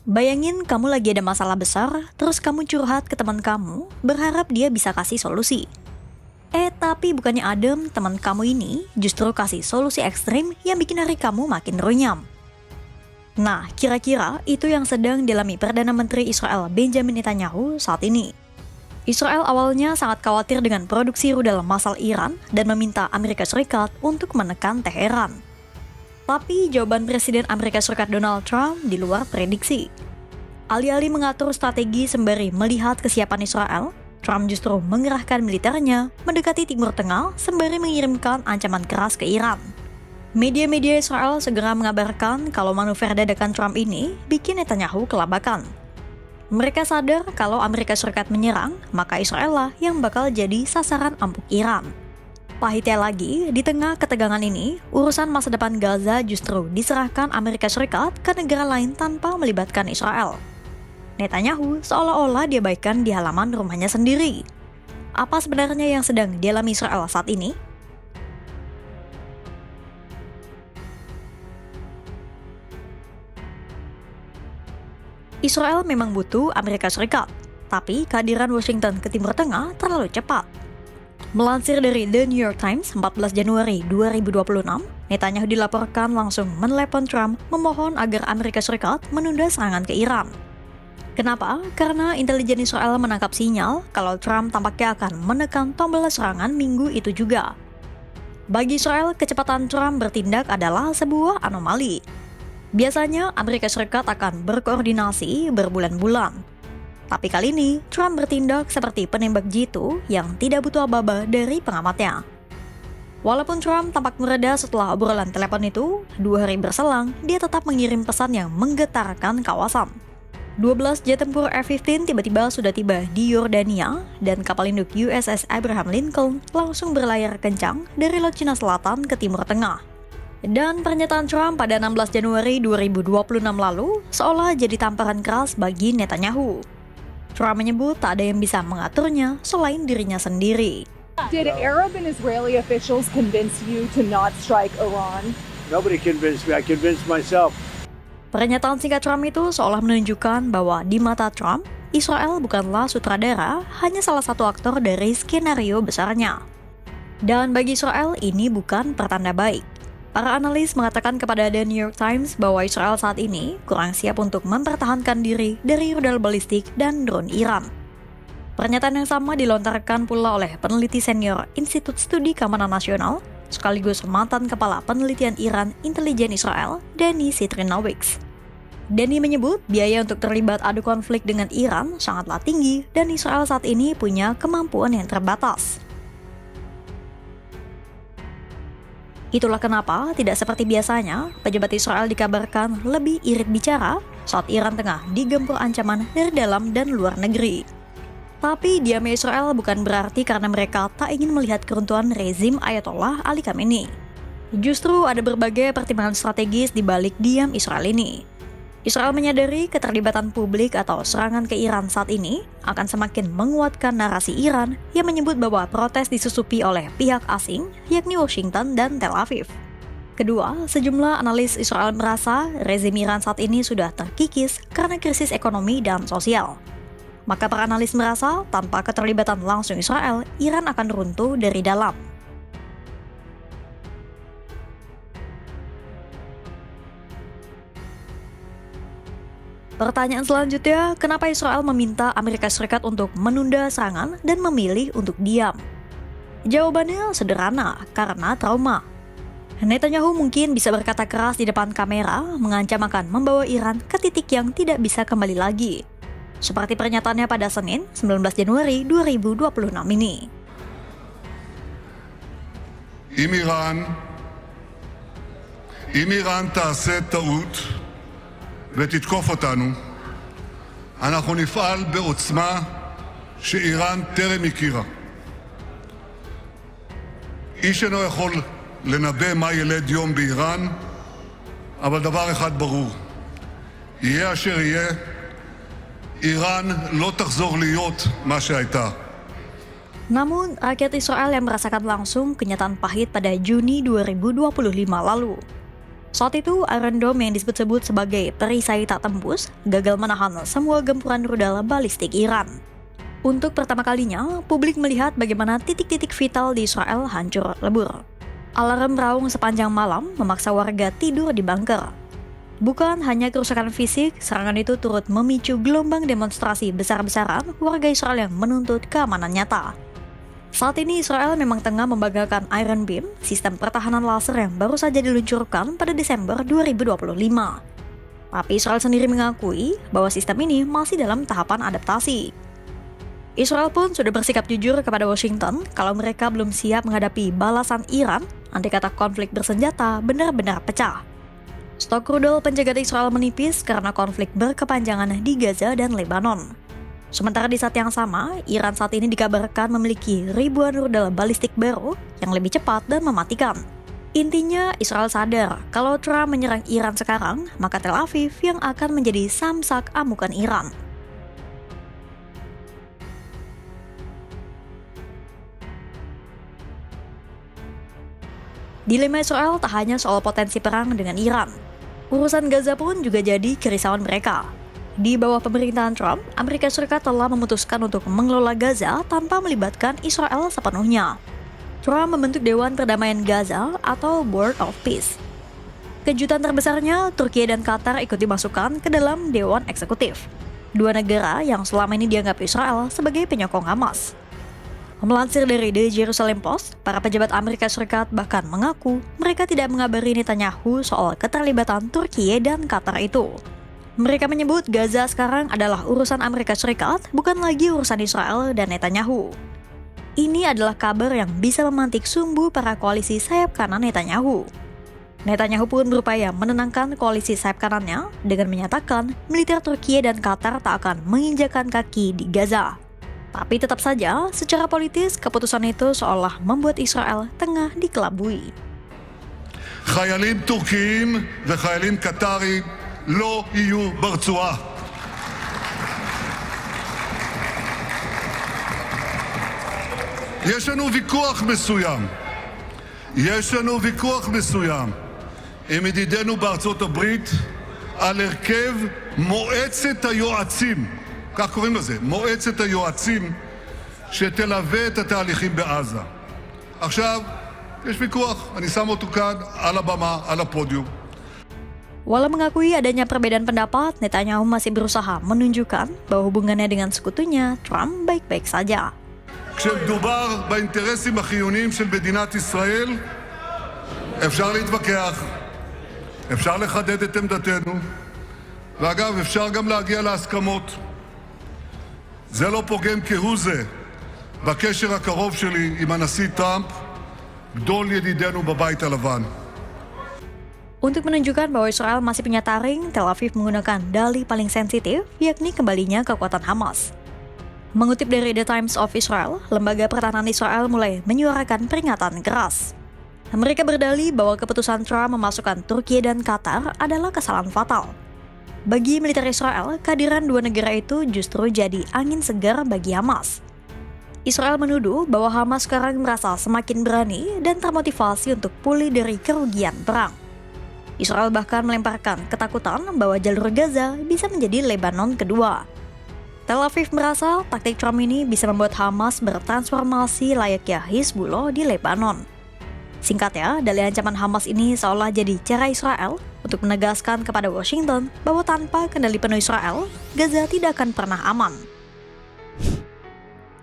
Bayangin kamu lagi ada masalah besar, terus kamu curhat ke teman kamu, berharap dia bisa kasih solusi. Tapi bukannya adem, teman kamu ini justru kasih solusi ekstrim yang bikin hari kamu makin runyam. Nah, kira-kira itu yang sedang dialami Perdana Menteri Israel Benjamin Netanyahu saat ini. Israel awalnya sangat khawatir dengan produksi rudal massal Iran dan meminta Amerika Serikat untuk menekan Teheran. Tapi jawaban Presiden Amerika Serikat Donald Trump di luar prediksi. Alih-alih mengatur strategi sembari melihat kesiapan Israel, Trump justru mengerahkan militernya mendekati Timur Tengah sembari mengirimkan ancaman keras ke Iran. Media-media Israel segera mengabarkan kalau manuver dadakan Trump ini bikin Netanyahu kelabakan. Mereka sadar kalau Amerika Serikat menyerang, maka Israel lah yang bakal jadi sasaran ampuh Iran. Pahitnya lagi, di tengah ketegangan ini, urusan masa depan Gaza justru diserahkan Amerika Serikat ke negara lain tanpa melibatkan Israel. Netanyahu seolah-olah diabaikan di halaman rumahnya sendiri. Apa sebenarnya yang sedang dialami Israel saat ini? Israel memang butuh Amerika Serikat, tapi kehadiran Washington ke Timur Tengah terlalu cepat. Melansir dari The New York Times 14 Januari 2026, Netanyahu dilaporkan langsung menelepon Trump memohon agar Amerika Serikat menunda serangan ke Iran. Kenapa? Karena intelijen Israel menangkap sinyal kalau Trump tampaknya akan menekan tombol serangan minggu itu juga. Bagi Israel, kecepatan Trump bertindak adalah sebuah anomali. Biasanya Amerika Serikat akan berkoordinasi berbulan-bulan. Tapi kali ini, Trump bertindak seperti penembak jitu yang tidak butuh aba-aba dari pengamatnya. Walaupun Trump tampak mereda setelah obrolan telepon itu, 2 hari berselang, dia tetap mengirim pesan yang menggetarkan kawasan. 12 jet tempur F-15 tiba-tiba sudah tiba di Yordania, dan kapal induk USS Abraham Lincoln langsung berlayar kencang dari Laut Cina Selatan ke Timur Tengah. Dan pernyataan Trump pada 16 Januari 2026 lalu seolah jadi tamparan keras bagi Netanyahu. Trump menyebut tak ada yang bisa mengaturnya selain dirinya sendiri. Did Arab and Israeli officials convince you to not strike Iran? Nobody convinced me. I convinced myself. Pernyataan singkat Trump itu seolah menunjukkan bahwa di mata Trump, Israel bukanlah sutradara, hanya salah satu aktor dari skenario besarnya. Dan bagi Israel, ini bukan pertanda baik. Para analis mengatakan kepada The New York Times bahwa Israel saat ini kurang siap untuk mempertahankan diri dari rudal balistik dan drone Iran. Pernyataan yang sama dilontarkan pula oleh peneliti senior Institut Studi Keamanan Nasional, sekaligus mantan kepala penelitian Iran Intelijen Israel, Danny Citrinowicz. Danny menyebut biaya untuk terlibat adu konflik dengan Iran sangatlah tinggi dan Israel saat ini punya kemampuan yang terbatas. Itulah kenapa, tidak seperti biasanya, pejabat Israel dikabarkan lebih irit bicara saat Iran tengah digempur ancaman dari dalam dan luar negeri. Tapi diamnya Israel bukan berarti karena mereka tak ingin melihat keruntuhan rezim Ayatollah Ali Khamenei. Justru ada berbagai pertimbangan strategis di balik diam Israel ini. Israel menyadari keterlibatan publik atau serangan ke Iran saat ini akan semakin menguatkan narasi Iran yang menyebut bahwa protes disusupi oleh pihak asing, yakni Washington dan Tel Aviv. Kedua, sejumlah analis Israel merasa rezim Iran saat ini sudah terkikis karena krisis ekonomi dan sosial. Maka para analis merasa tanpa keterlibatan langsung Israel, Iran akan runtuh dari dalam. Pertanyaan selanjutnya, kenapa Israel meminta Amerika Serikat untuk menunda serangan dan memilih untuk diam? Jawabannya sederhana, karena trauma. Netanyahu mungkin bisa berkata keras di depan kamera, mengancam akan membawa Iran ke titik yang tidak bisa kembali lagi. Seperti pernyataannya pada Senin, 19 Januari 2026 ini. אם איראן תעשה טעות ותתקוף אותנו, אנחנו נפעל בעוצמה שאיראן טרם הכירה. איש אינו יכול לנבא מה ילד יום באיראן, אבל דבר אחד ברור, יהיה אשר יהיה, איראן לא תחזור להיות מה שהייתה. Namun, rakyat Israel yang merasakan langsung kenyataan pahit pada Juni 2025 lalu. Saat itu, Iron Dome yang disebut-sebut sebagai perisai tak tembus gagal menahan semua gempuran rudal balistik Iran. Untuk pertama kalinya, publik melihat bagaimana titik-titik vital di Israel hancur lebur. Alarm raung sepanjang malam memaksa warga tidur di bunker. Bukan hanya kerusakan fisik, serangan itu turut memicu gelombang demonstrasi besar-besaran warga Israel yang menuntut keamanan nyata. Saat ini Israel memang tengah membanggakan Iron Beam, sistem pertahanan laser yang baru saja diluncurkan pada Desember 2025. Tapi Israel sendiri mengakui bahwa sistem ini masih dalam tahapan adaptasi. Israel pun sudah bersikap jujur kepada Washington kalau mereka belum siap menghadapi balasan Iran andai kata konflik bersenjata benar-benar pecah. Stok rudal penjaga Israel menipis karena konflik berkepanjangan di Gaza dan Lebanon. Sementara di saat yang sama, Iran saat ini dikabarkan memiliki ribuan rudal balistik baru yang lebih cepat dan mematikan. Intinya, Israel sadar kalau Trump menyerang Iran sekarang, maka Tel Aviv yang akan menjadi samsak amukan Iran. Dilema Israel tak hanya soal potensi perang dengan Iran. Urusan Gaza pun juga jadi kerisauan mereka. Di bawah pemerintahan Trump, Amerika Serikat telah memutuskan untuk mengelola Gaza tanpa melibatkan Israel sepenuhnya. Trump membentuk Dewan Perdamaian Gaza atau Board of Peace. Kejutan terbesarnya, Turki dan Qatar ikut dimasukkan ke dalam Dewan Eksekutif. Dua negara yang selama ini dianggap Israel sebagai penyokong Hamas. Melansir dari The Jerusalem Post, para pejabat Amerika Serikat bahkan mengaku mereka tidak mengabari Netanyahu soal keterlibatan Turki dan Qatar itu. Mereka menyebut Gaza sekarang adalah urusan Amerika Serikat, bukan lagi urusan Israel dan Netanyahu. Ini adalah kabar yang bisa memantik sumbu para koalisi sayap kanan Netanyahu. Netanyahu pun berupaya menenangkan koalisi sayap kanannya dengan menyatakan militer Turki dan Qatar tak akan menginjakan kaki di Gaza. Tapi tetap saja, secara politis, keputusan itu seolah membuat Israel tengah dikelabui. חיילים טורקיים וחיילים קטרים לא יהיו ברצועה. יש לנו ויכוח מסוים עם ידידינו בארצות הברית על הרכב מועצת היועצים, כך קוראים לזה, מועצת היועצים שתלווה את התהליכים בעזה. עכשיו, יש ויכוח, אני שם אותו כאן על הבמה, על הפודיום. Walau mengakui adanya perbedaan pendapat, Netanyahu masih berusaha menunjukkan bahwa hubungannya dengan sekutunya, Trump, baik-baik saja. כשמדובר באינטרסים החיוניים של מדינת ישראל, אפשר להתווכח, אפשר לחדד את עמדתנו, ואגב, אפשר גם להגיע להסכמות. זה לא פוגם כהוא זה בקשר הקרוב שלי עם הנשיא טראמפ, גדול ידידינו בבית הלבן. Untuk menunjukkan bahwa Israel masih punya taring, Tel Aviv menggunakan dalih paling sensitif, yakni kembalinya kekuatan Hamas. Mengutip dari The Times of Israel, lembaga pertahanan Israel mulai menyuarakan peringatan keras. Mereka berdalih bahwa keputusan Trump memasukkan Turki dan Qatar adalah kesalahan fatal. Bagi militer Israel, kehadiran dua negara itu justru jadi angin segar bagi Hamas. Israel menuduh bahwa Hamas sekarang merasa semakin berani dan termotivasi untuk pulih dari kerugian perang. Israel bahkan melemparkan ketakutan bahwa jalur Gaza bisa menjadi Lebanon kedua. Tel Aviv merasa taktik Trump ini bisa membuat Hamas bertransformasi layaknya Hizbullah di Lebanon. Singkatnya, dalih ancaman Hamas ini seolah jadi cara Israel untuk menegaskan kepada Washington bahwa tanpa kendali penuh Israel, Gaza tidak akan pernah aman.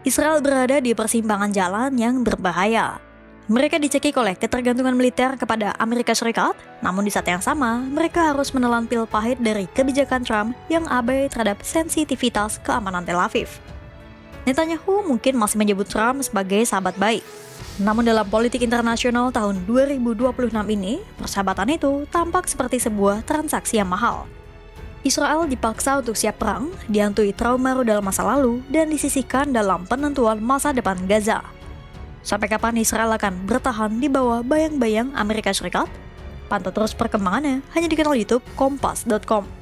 Israel berada di persimpangan jalan yang berbahaya. Mereka dicekik oleh ketergantungan militer kepada Amerika Serikat, namun di saat yang sama, mereka harus menelan pil pahit dari kebijakan Trump yang abai terhadap sensitivitas keamanan Tel Aviv. Netanyahu mungkin masih menyebut Trump sebagai sahabat baik. Namun dalam politik internasional tahun 2026 ini, persahabatan itu tampak seperti sebuah transaksi yang mahal. Israel dipaksa untuk siap perang, dihantui trauma rudal masa lalu, dan disisihkan dalam penentuan masa depan Gaza. Sampai kapan Israel akan bertahan di bawah bayang-bayang Amerika Serikat? Pantau terus perkembangannya hanya di kanal YouTube Kompas.com.